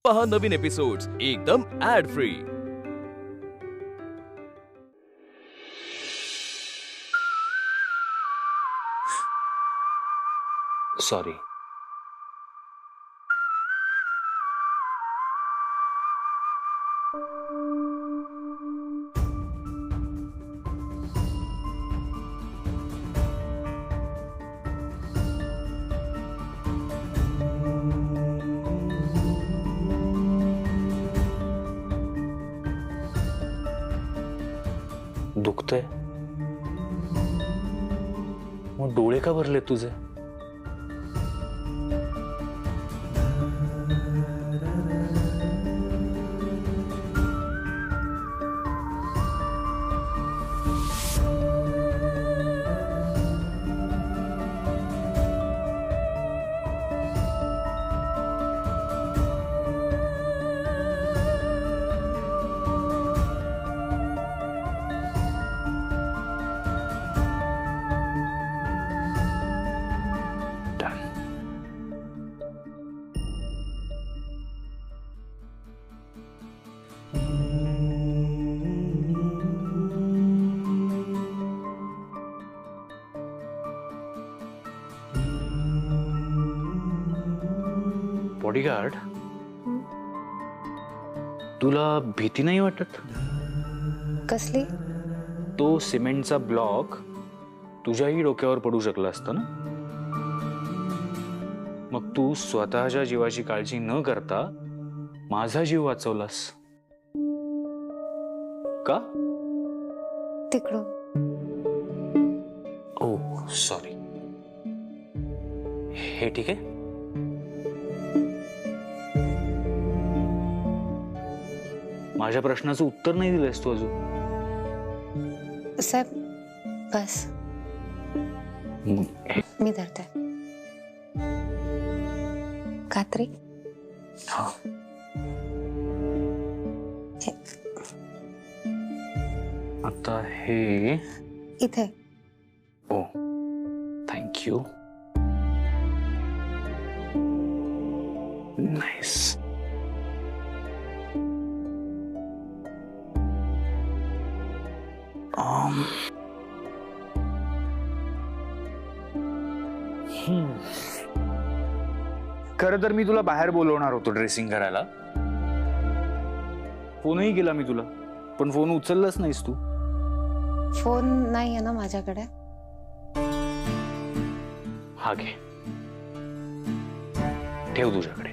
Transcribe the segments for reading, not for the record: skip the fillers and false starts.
पहा नवीन एपिसोड्स एकदम add free. Sorry. दुखतंय? मग डोळे का भरले तुझे? बॉडीगार्ड, तुला भीती नाही वाटत? कसली? तो सिमेंटचा ब्लॉक तुझ्याही डोक्यावर पडू शकला असता ना. मग तू स्वतःच्या जीवाची काळजी न करता माझा जीव वाचवलास का? तिकडून. ओ सॉरी. हे ठीक आहे. माझ्या प्रश्नाचं उत्तर नाही दिलंस तू अजून. साहेब बस, मी धरते. कात्री. हा. आता हे इथे. ओ थँक्यू. नाईस. खरं तर मी तुला बाहेर बोलवणार होतो ड्रेसिंग करायला. फोनही केला मी तुला, पण फोन उचललाच नाहीस तू. फोन नाही आहे ना माझ्याकडे. हा घे, ठेव तुझ्याकडे.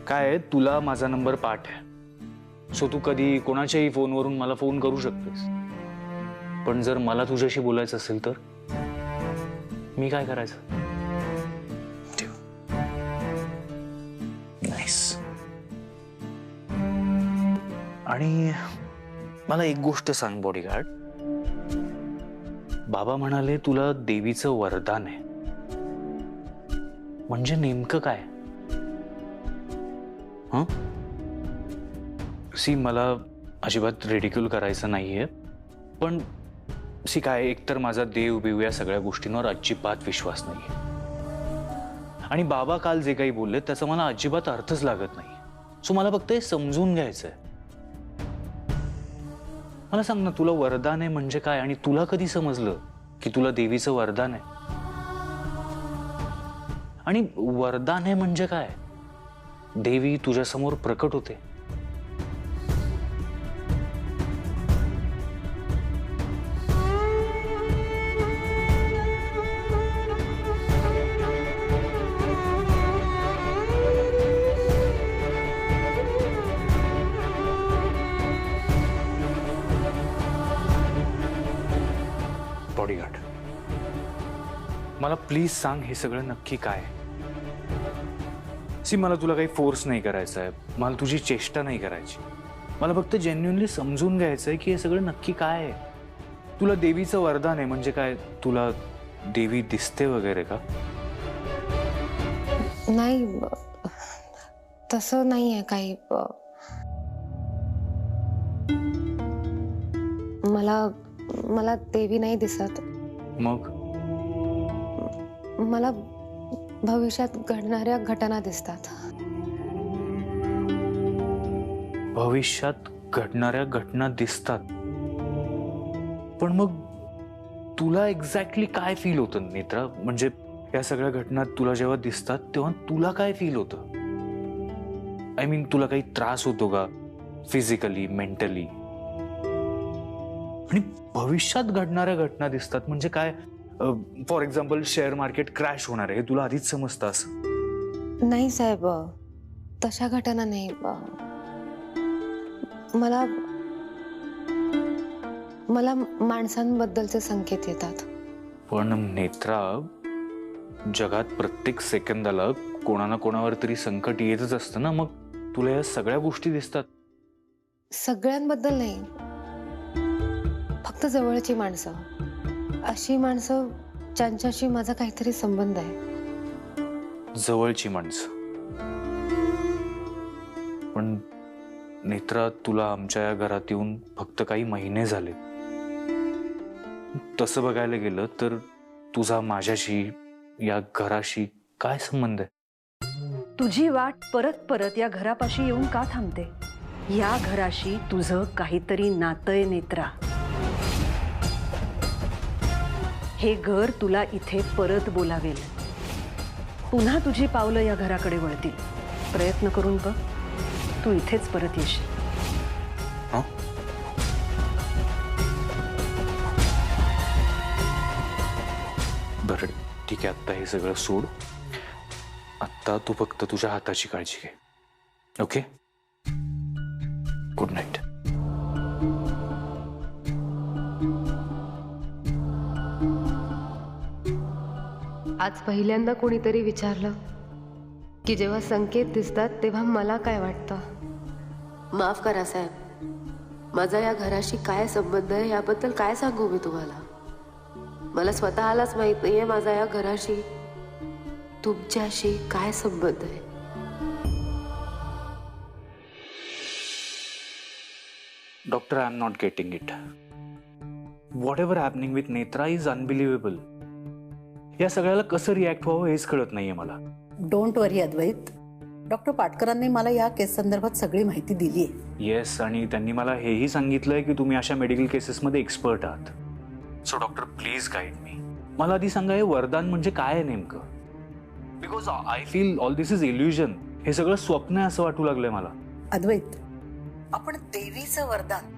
काय तुला माझा नंबर पाठ आहे, सो तू कधी कोणाच्याही फोनवरून मला फोन करू शकतेस. पण जर मला तुझ्याशी बोलायचं असेल तर मी काय करायचं? ठेव. नाईस. आणि मला एक गोष्ट सांग बॉडीगार्ड, बाबा म्हणाले तुला देवीचं वरदान आहे, म्हणजे नेमकं काय? हं? सी, मला अजिबात रिडिक्यूल करायचं नाहीये, पण सी काय, एकतर माझा देव बिव या सगळ्या गोष्टींवर अजिबात विश्वास नाहीये. आणि बाबा काल जे काही बोलले त्याचा मला अजिबात अर्थच लागत नाही. सो मला फक्त हे समजून घ्यायचंय. मला सांग ना, तुला वरदान आहे म्हणजे काय, आणि तुला कधी समजलं की तुला देवीचं वरदान आहे? आणि वरदान आहे म्हणजे काय? देवी तुझ्या समोर प्रकट होते. बॉडीगार्ड, मला प्लीज सांग हे सगळं नक्की काय? सी, मला तुला काही फोर्स नाही करायचा आहे, मला तुझी चेष्टा नाही करायची. मला फक्त जेन्युइनली समजून घ्यायचंय की हे सगळं नक्की काय आहे. तुला देवीचं वरदान आहे म्हणजे काय? तुला देवी दिसते वगैरे का? नाही, तसं नाही आहे काही. मला देवी नाही दिसत. मग मला भविष्यात घडणाऱ्या घटना दिसतात. भविष्यात घडणाऱ्या घटना दिसतात, पण मग तुला एक्झॅक्टली काय फील होतं नेत्रा? म्हणजे या सगळ्या घटना तुला जेव्हा दिसतात तेव्हा तुला काय फील होतं? आय मीन, तुला काही त्रास होतो का फिजिकली, मेंटली? आणि भविष्यात घडणाऱ्या घटना दिसतात म्हणजे काय? For example, share market crash होणार आहे हे तुला आधीच समजतं असं? नाही साहेब, तशा घटना नाही. मला मला माणसांबद्दलचे संकेत येतात. पण नेत्रा, जगात प्रत्येक सेकंदाला कोणा ना कोणावर तरी संकट येतच असतं ना. मग तुला या सगळ्या गोष्टी दिसतात? सगळ्यांबद्दल नाही, फक्त जवळची माणसं, अशी माणसं ज्यांच्याशी माझा काहीतरी संबंध आहे. जवळची माणसं. पण नेत्रा, तुला आमच्या या घरात येऊन फक्त काही महिने झाले. तसं बघायला गेलं तर तुझा माझ्याशी, या घराशी काय संबंध आहे? तुझी वाट परत परत या घरापाशी येऊन का थांबते? या घराशी तुझं काहीतरी नातंय नेत्रा. हे घर तुला इथे परत बोलावेल. पुन्हा तुझी पावलं या घराकडे वळतील. प्रयत्न करून बघ, तू इथेच परत येशील. बरं, ठीक आहे. आत्ता हे सगळं सोड. आत्ता तू फक्त तुझ्या हाताची काळजी घे. ओके? Good night. आज पहिल्यांदा कोणीतरी विचारलं की जेव्हा संकेत दिसतात तेव्हा मला काय वाटतं. माफ करा साहेब, माझा या घराशी काय संबंध आहे याबद्दल काय सांगू मी तुम्हाला? मला स्वतःलाच माहित नाहीये माझा या घराशी, तुमच्याशी काय संबंध आहे. Doctor, I am not getting it. What ever happening with Netra is unbelievable. या सगळ्याला कसं रिॲक्ट व्हावं हेच कळत नाहीये मला. डोंट वरी अद्वैत, डॉक्टर पाटकरांनी मला या केस संदर्भात सगळी माहिती दिली आहे. येस, आणि त्यांनी मला हेही सांगितलंय की तुम्ही अशा मेडिकल केसेसमध्ये एक्सपर्ट आहात. सो डॉक्टर, प्लीज गाईड मी. मला आधी सांगा, हे वरदान म्हणजे काय आहे नेमकं? Because I feel all this is illusion. हे सगळं स्वप्न आहे असं वाटू लागलंय मला. अद्वैत, आपण देवीचं वरदान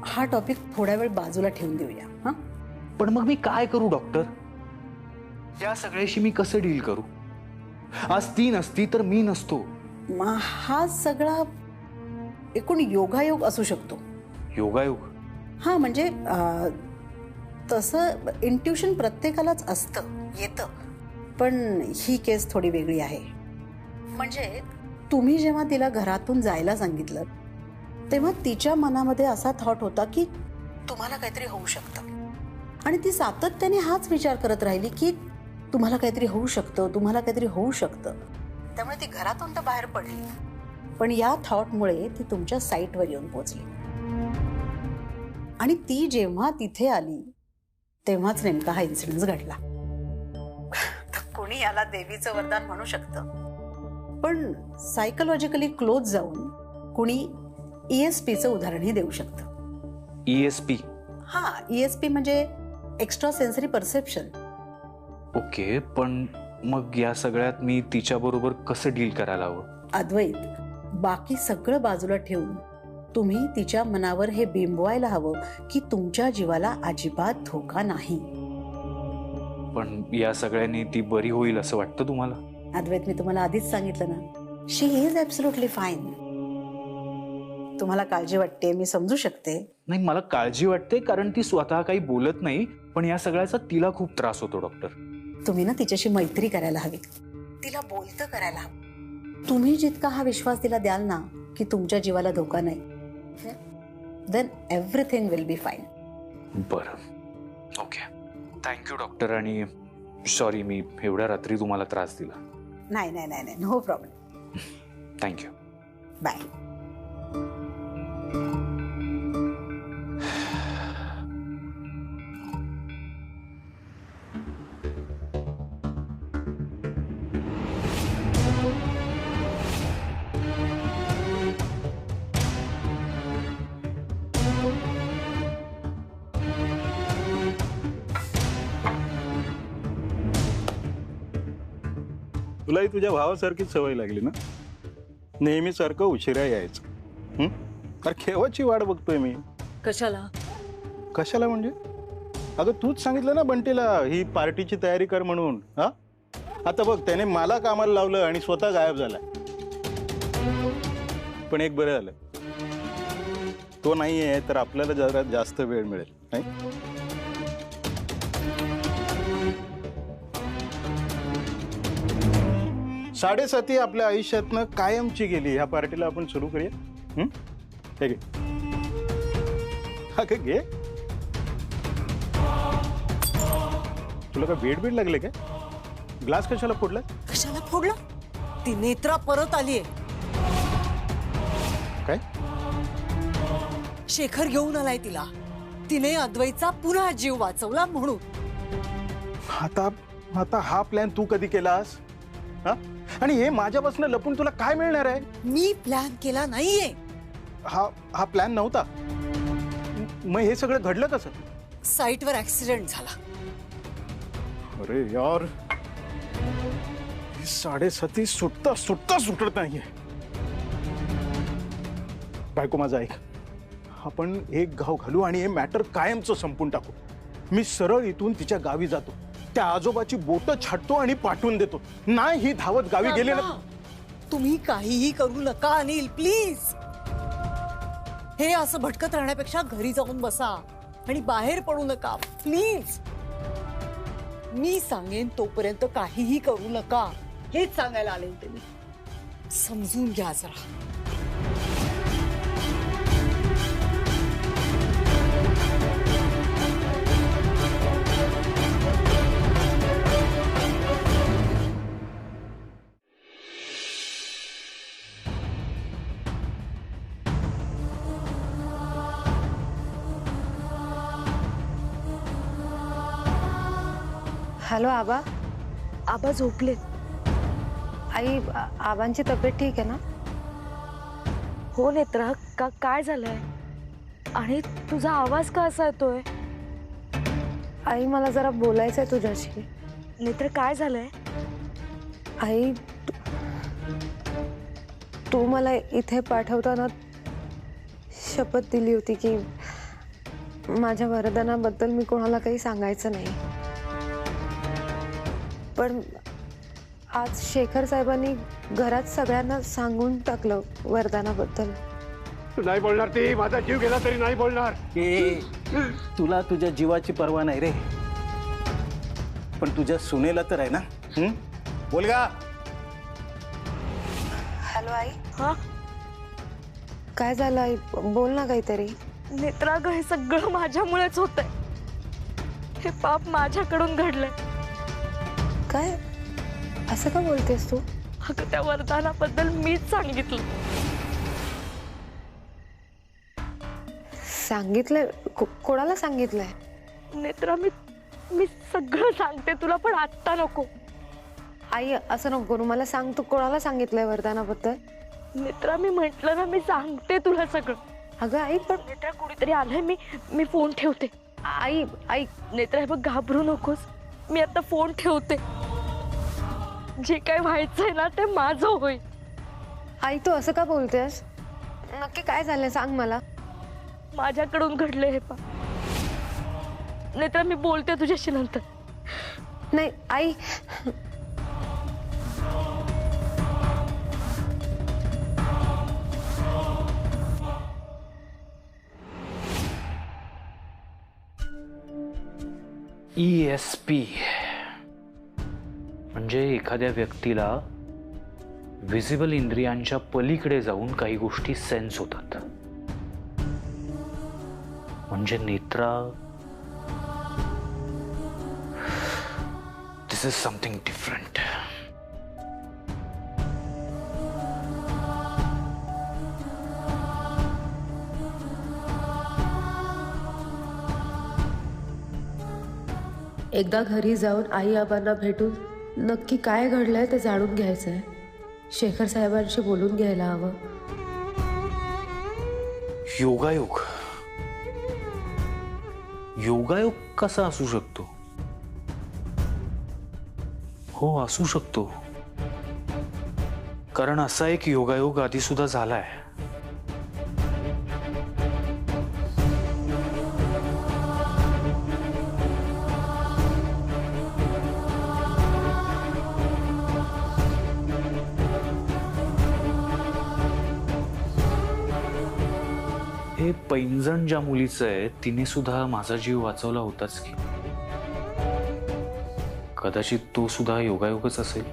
हा टॉपिक थोड्या वेळ बाजूला ठेवून देऊया. हा, पण मग मी काय करू डॉक्टर? या सगळ्याशी मी कसं डील करू? आज ती नसती तर मी नसतो. हा सगळा एकूण योगायोग असू शकतो. योगायोग? हा, म्हणजे तसं इंट्युशन प्रत्येकालाच असतं, येतं. पण ही केस थोडी वेगळी आहे. म्हणजे तुम्ही जेव्हा तिला घरातून जायला सांगितलं तेव्हा तिच्या मनामध्ये असा थॉट होता की तुम्हाला काहीतरी होऊ शकतं, आणि ती सातत्याने हाच विचार करत राहिली की तुम्हाला काहीतरी होऊ शकतं, तुम्हाला काहीतरी होऊ शकतं. त्यामुळे ती घरातून तर बाहेर पडली, पण या थॉटमुळे ती तुमच्या साईटवर येऊन पोहोचली. आणि ती जेव्हा तिथे आली तेव्हाच नेमका हा इन्सिडेंट घडला. कोणी याला देवीचं वरदान म्हणू शकतं, पण सायकोलॉजिकली क्लोज जाऊन कुणी ESPचं उदाहरणही देऊ शकतं. ESP? हा, ESP म्हणजे एक्स्ट्रा सेन्सरी परसेप्शन. ओके, पण मग या सगळ्यात मी तिच्या बरोबर कसं डील करायला हवं? अद्वैत, बाकी सगळं बाजूला ठेवून तुम्ही तिच्या मनावर हे बिंबवायला हवं की तुमच्या जीवाला अजिबात धोका नाही. पण या सगळ्यांनी ती बरी होईल असं वाटतं तुम्हाला? अद्वैत, मी तुम्हाला आधीच सांगितलं ना, शी इज ॲब्सोल्युटली फाईन. तुम्हाला काळजी वाटते, मी समजू शकते. नाही, मला काळजी वाटते कारण ती स्वतः काही बोलत नाही, पण या सगळ्याचा तिला खूप त्रास होतो. डॉक्टर, तुम्ही ना तिच्याशी मैत्री करायला हवी, तिला बोलतं करायला हवं. तुम्ही जितका हा विश्वास तिला द्याल ना की तुमच्या जीवाला धोका नाही, then everything will be fine. बरं, ओके. थँक्यू डॉक्टर, आणि सॉरी मी एवढ्या रात्री तुम्हाला त्रास दिला. नाही नाही नाही, नो प्रॉब्लेम. थँक्यू. बाय. तुलाही तुझ्या भावासारखीच सवय लागली ना, नेहमी सारखं उशिरा यायचं. अरे केव्हाची वाट बघतोय मी. कशाला? कशाला म्हणजे? अगं तूच सांगितलं ना बंटीला ही पार्टीची तयारी कर म्हणून. हा, आता बघ त्याने मला कामाला लावलं आणि स्वतः गायब झाला. पण एक बरं झालं, तो नाही आहे तर आपल्याला जरा जास्त वेळ मिळेल नाही. साडेसाती आपल्या आयुष्यातनं कायमची गेली. ह्या पार्टीला आपण सुरू करूया. हे घे. हा घे. तुला का बेड लागले काय? ग्लास कशाला फोडला? कशाला फोडला? ती नेत्रा परत आलीये. काय? शेखर घेऊन आलाय तिला. तिने अद्वैतचा पुन्हा जीव वाचवला म्हणून. आता हा प्लॅन तू कधी केलास? हा, आणि हे माझ्यापासून लपून तुला काय मिळणार आहे? मी प्लॅन केला नाहीये. हा प्लॅन नव्हता. मग हे सगळं घडलं कसं? साईटवर ऍक्सिडेंट झाला. अरे यार, साडेसाती सुटता सुटत नाहीये. बायको माझा ऐक, आपण एक घाव घालू आणि हे मॅटर कायमचं संपून टाकू. मी सरळ इथून तिच्या गावी जातो, त्या आजोबाची बोटं छाटतो आणि पाठवून देतो. नाही ही धावत गावी गेले ना. तुम्ही काहीही करू नका अनिल, प्लीज. हे असं भटकत राहण्यापेक्षा घरी जाऊन बसा आणि बाहेर पडू नका प्लीज. मी सांगेन तोपर्यंत काहीही करू नका, हेच सांगायला आले होते मी. समजून घ्या जरा. हॅलो आबा. आबा झोपले. आई, आबांची तब्येत ठीक आहे ना? हो नेत्रा, काय झालंय? आणि तुझा आवाज का असा येतोय? आई मला जरा बोलायचंय तुझ्याशी. नेत्र काय झालंय? आई, तू मला इथे पाठवताना शपथ दिली होती की माझ्या वरदानाबद्दल मी कोणाला काही सांगायचं नाही. पण आज शेखर साहेबांनी घरात सगळ्यांना सांगून टाकलं वरदानाबद्दल. तू नाही बोलणार. ती माझा जीव गेला तरी नाही बोलणार. तुला तुझ्या जीवाची पर्वा नाही रे, पण तुझ्या सुनेला तर आहे ना. बोल गा. हॅलो आई. हा, काय झालं आई? बोल ना काहीतरी. नेत्रा ग, हे सगळं माझ्यामुळेच होतंय. हे पाप माझ्याकडून घडलंय. काय? असं का बोलतेस तू? अगं त्या वरदानाबद्दल मीच सांगितलं. सांगितलंय? कोणाला सांगितलंय? नेत्रा, मी सगळं सांगते तुला, पण आत्ता नको. आई असं नको करू. मला सांग, तू कोणाला सांगितलंय वरदानाबद्दल? नेत्रा, मी म्हंटल ना, मी सांगते तुला सगळं. अगं आई, पण नेत्रा कुणीतरी आलंय. मी फोन ठेवते. आई आई नेत्रा, हे बघ, घाबरू नकोस. मी आता फोन ठेवते. जे काय व्हायचंय ना ते माझं होईल. आई तू असं का बोलतेस? नक्की काय झालंय सांग मला. माझ्याकडून घडले हे पा. नेत्रा, मी बोलते तुझ्याशी नंतर. नाही आई. ESP म्हणजे एखाद्या व्यक्तीला व्हिजिबल इंद्रियांच्या पलीकडे जाऊन काही गोष्टी सेन्स होतात. म्हणजे नेत्रा, दिस इज समथिंग डिफरंट. एकदा घरी जाऊन आई आबांना भेटून नक्की काय घडलंय ते जाणून घ्यायचंय. शेखर साहेबांशी बोलून घ्यायला हवं. योगायोग. योगायोग कसा असू शकतो? हो, असू शकतो. कारण असा एक योगायोग आधी सुद्धा झालाय. हे पैंजण ज्या मुलीचं आहे तिने सुद्धा माझा जीव वाचवला होताच की. कदाचित तो सुद्धा योगायोगच असेल.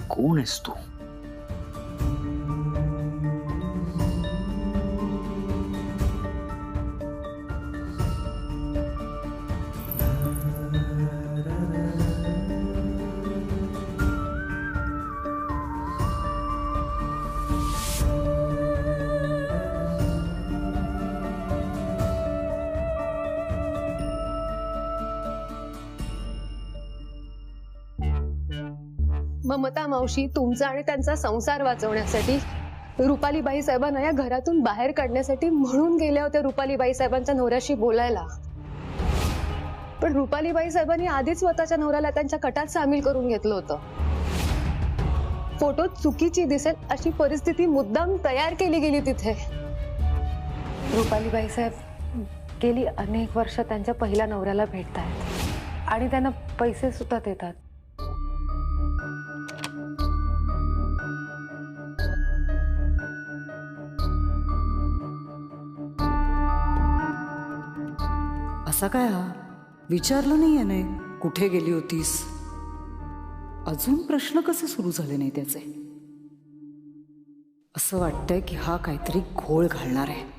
कोण आहेस तू? ममता मावशी तुमचा आणि त्यांचा संसार वाचवण्यासाठी रुपालीबाई साहेबांना या घरातून बाहेर काढण्यासाठी म्हणून गेल्या होत्या रुपालीबाई साहेबांच्या नवऱ्याशी बोलायला. पण रुपालीबाई साहेबांनी आधीच स्वतःच्या नवऱ्याला त्यांच्या कटात सामील करून घेतलं होतं. फोटोत चुकीची दिसेल अशी परिस्थिती मुद्दाम तयार केली गेली तिथे. रुपालीबाई साहेब गेली अनेक वर्ष त्यांच्या पहिल्या नवऱ्याला भेटतायत आणि त्यांना पैसे सुद्धा देतात. असा काय हा? विचारलं नाही याने कुठे गेली होतीस? अजून प्रश्न कसे सुरू झाले नाही त्याचे? असं वाटतंय की हा काहीतरी घोळ घालणार आहे.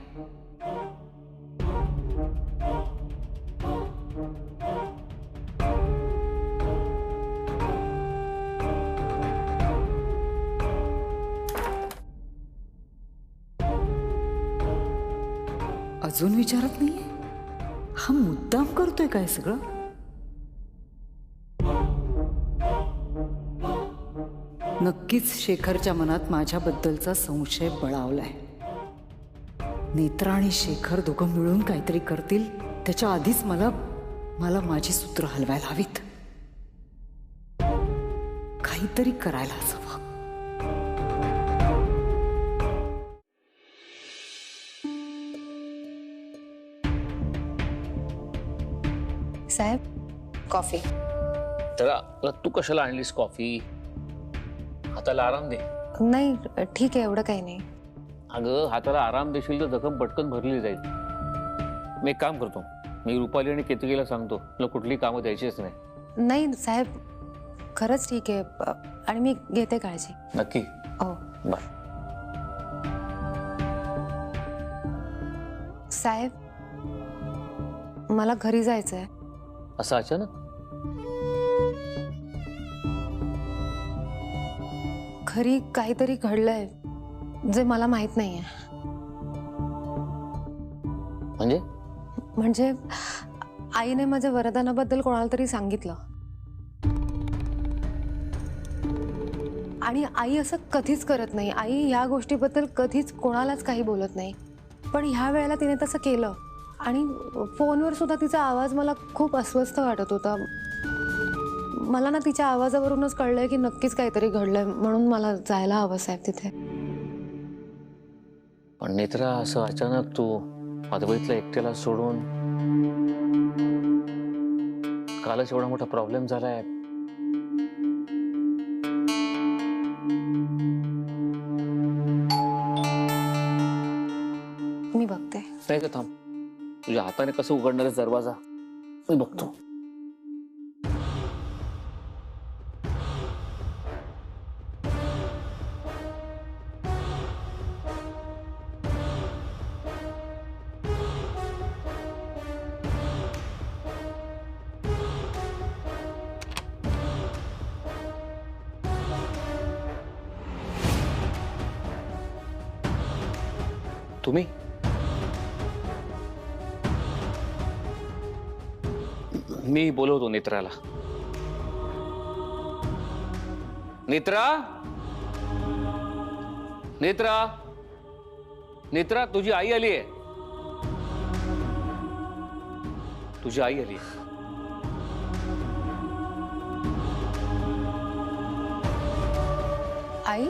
अजून विचारत नाहीये? हा मुद्दाम करतोय काय सगळं? नक्कीच शेखरच्या मनात माझ्याबद्दलचा संशय बळावलाय. नेत्रा आणि शेखर दोघं मिळून काहीतरी करतील त्याच्या आधीच मला माझी सूत्र हलवायला हवीत. काहीतरी करायला हवं. साहेब कॉफी. तर तू कशाला आणलीस कॉफी? हाताला आराम दे. नाही ठीक आहे, एवढं काही नाही. अगं हाताला आराम देशील तर जखम पटकन भरली जाईल. मी एक काम करतो, मी रुपाली आणि केतकीला सांगतो तुला कुठली कामं द्यायचीच नाही. नाही साहेब खरंच ठीक आहे आणि मी घेते काळजी. नक्की? हो. बर. साहेब मला घरी जायचंय. असं अचानक? घरी काहीतरी घडलंय जे मला माहित नाहीये. म्हणजे आईने माझ्या वरदानाबद्दल कोणाला तरी सांगितलं आणि आई असं कधीच करत नाही. आई ह्या गोष्टीबद्दल कधीच कोणालाच काही बोलत नाही. पण ह्या वेळेला तिने तसं केलं आणि फोनवर सुद्धा तिचा आवाज मला खूप अस्वस्थ वाटत होता. मला ना तिच्या आवाजावरूनच कळलंय की नक्कीच काहीतरी घडलंय, म्हणून मला जायला हवं साहेब तिथे. पण नेत्रा असं अचानक तू माधवीतला एकट्याला सोडून, कालच एवढा मोठा प्रॉब्लेम झालाय. मी बघते. नाही का, थांब. तुझ्या हाताने कसं उघडणार आहे दरवाजा मी बघतो. तुम्ही? मी बोलवतो नेत्राला. नेत्रा, नेत्रा, नेत्रा, तुझी आई आली आहे. तुझी आई आली आहे. आई